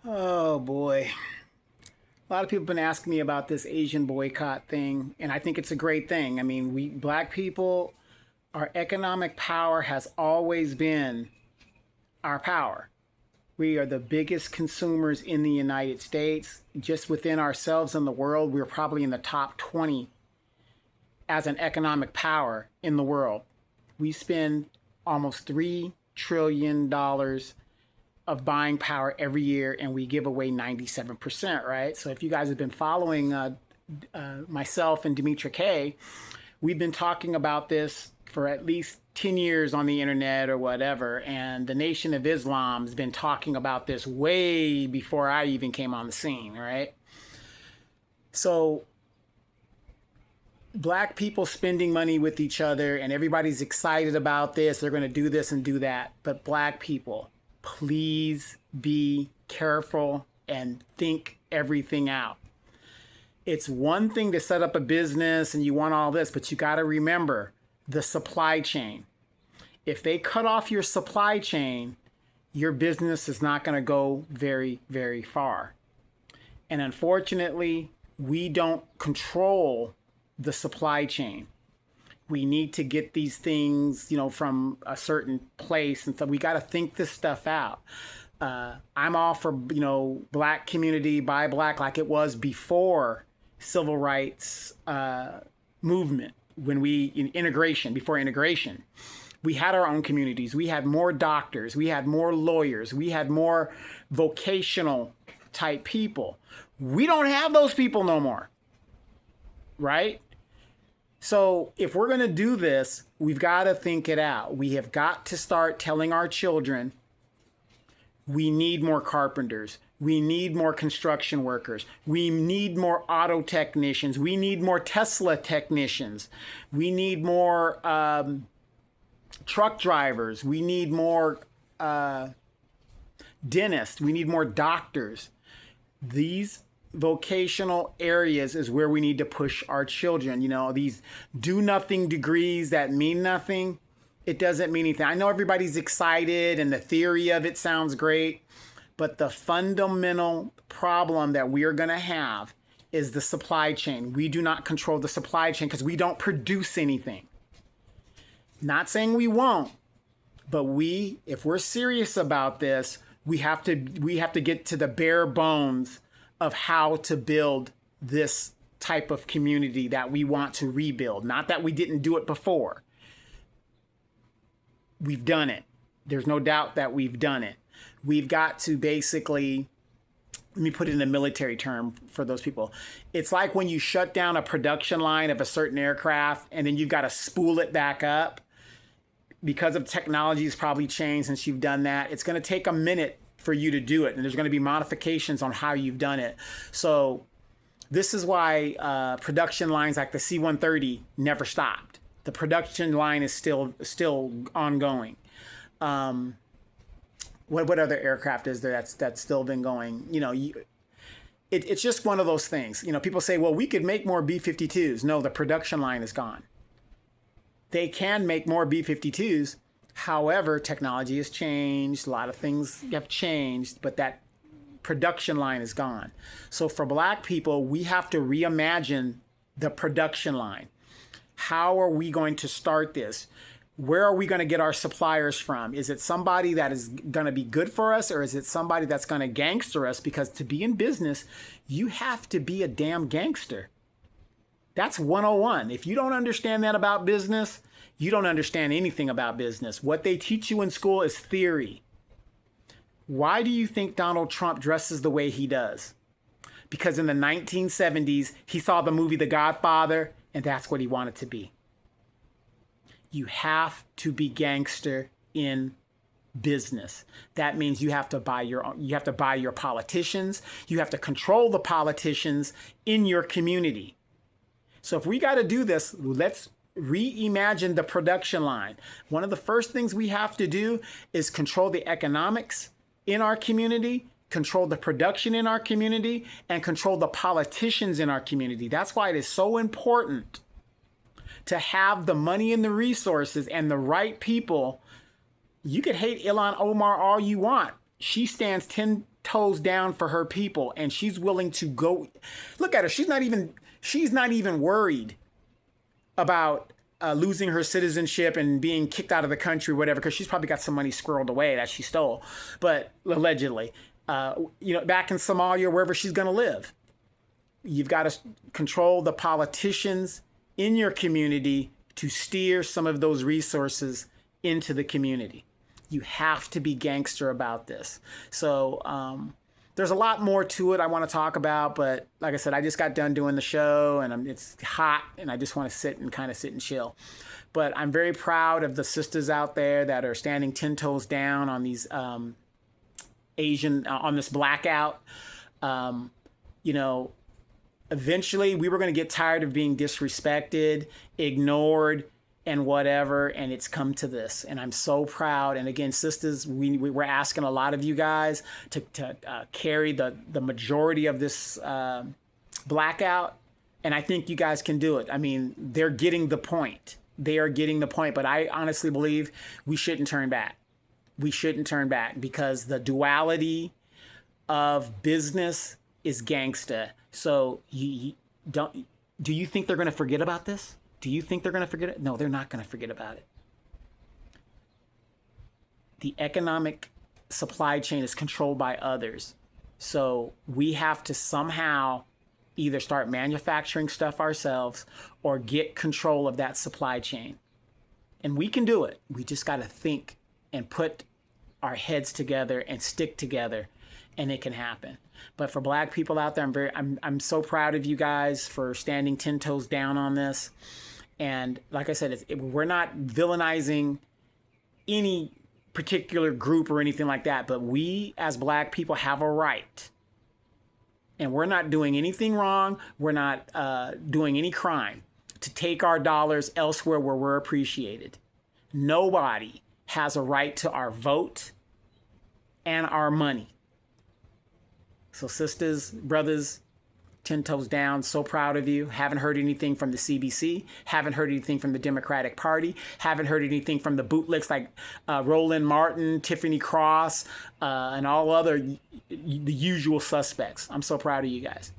Oh boy. A lot of people have been asking me about this Asian boycott thing, and I think it's a great thing. I mean, we black people, our economic power has always been our power. We are the biggest consumers in the United States. Just within ourselves in the world, we're probably in the top 20 as an economic power in the world. We spend almost $3 trillion of buying power every year, and we give away 97%, right? So if you guys have been following myself and Demetra K, we've been talking about this for at least 10 years on the internet or whatever. And the Nation of Islam's been talking about this way before I even came on the scene, right? So black people spending money with each other and everybody's excited about this. They're going to do this and do that. But black people, please be careful and think everything out. It's one thing to set up a business and you want all this, but you got to remember the supply chain. If they cut off your supply chain, your business is not going to go very, very far. And unfortunately, we don't control the supply chain. We need to get these things, from a certain place. And so we got to think this stuff out. I'm all for, black community, buy black, like it was before civil rights movement, before integration. We had our own communities. We had more doctors. We had more lawyers. We had more vocational type people. We don't have those people no more, right? So if we're going to do this, we've got to think it out. We have got to start telling our children we need more carpenters. We need more construction workers. We need more auto technicians. We need more Tesla technicians. We need more truck drivers. We need more dentists. We need more doctors. These vocational areas is where we need to push our children. These do nothing degrees that mean nothing. It doesn't mean anything. I know everybody's excited and the theory of it sounds great, but the fundamental problem that we are going to have is the supply chain. We do not control the supply chain because we don't produce anything. Not saying we won't, but if we're serious about this, we have to get to the bare bones of how to build this type of community that we want to rebuild. Not that we didn't do it before. We've done it. There's no doubt that we've done it. We've got to basically, let me put it in a military term for those people. It's like when you shut down a production line of a certain aircraft and then you've got to spool it back up. Because of technology has probably changed since you've done that. It's going to take a minute for you to do it. And there's going to be modifications on how you've done it. So this is why production lines like the C-130 never stopped. The production line is still ongoing. What other aircraft is there that's still been going? It's just one of those things. People say, well, we could make more B-52s. No, the production line is gone. They can make more B-52s. However, technology has changed. A lot of things have changed, but that production line is gone. So for black people, we have to reimagine the production line. How are we going to start this? Where are we going to get our suppliers from? Is it somebody that is going to be good for us, or is it somebody that's going to gangster us? Because to be in business, you have to be a damn gangster. That's 101. If you don't understand that about business, you don't understand anything about business. What they teach you in school is theory. Why do you think Donald Trump dresses the way he does? Because in the 1970s, he saw the movie The Godfather, and that's what he wanted to be. You have to be gangster in business. That means you have to buy your politicians. You have to control the politicians in your community. So if we got to do this, let's reimagine the production line. One of the first things we have to do is control the economics in our community, control the production in our community, and control the politicians in our community. That's why it is so important to have the money and the resources and the right people. You could hate Ilhan Omar all you want. She stands 10 toes down for her people, and she's willing to go. Look at her. She's not even worried about losing her citizenship and being kicked out of the country, or whatever, because she's probably got some money squirreled away that she stole, but allegedly, back in Somalia, wherever she's going to live. You've got to control the politicians in your community to steer some of those resources into the community. You have to be gangster about this. So there's a lot more to it I want to talk about, but like I said, I just got done doing the show, and it's hot, and I just want to sit and chill. But I'm very proud of the sisters out there that are standing 10 toes down on these on this blackout. Eventually we were going to get tired of being disrespected, ignored, and whatever, and it's come to this, and I'm so proud. And again, sisters, we're asking a lot of you guys to carry the majority of this blackout, and I think you guys can do it. I mean, they're getting the point. They are getting the point, but I honestly believe we shouldn't turn back. We shouldn't turn back, because the duality of business is gangsta. So do you think they're going to forget about this? Do you think they're going to forget it? No, they're not going to forget about it. The economic supply chain is controlled by others. So we have to somehow either start manufacturing stuff ourselves or get control of that supply chain. And we can do it. We just got to think and put our heads together and stick together, and it can happen. But for Black people out there, I'm so proud of you guys for standing 10 toes down on this. And like I said, we're not villainizing any particular group or anything like that, but we as Black people have a right. And we're not doing anything wrong. We're not doing any crime to take our dollars elsewhere where we're appreciated. Nobody has a right to our vote and our money. So sisters, brothers, 10 toes down, so proud of you. Haven't heard anything from the CBC. Haven't heard anything from the Democratic Party. Haven't heard anything from the bootlicks like Roland Martin, Tiffany Cross, and all other the usual suspects. I'm so proud of you guys.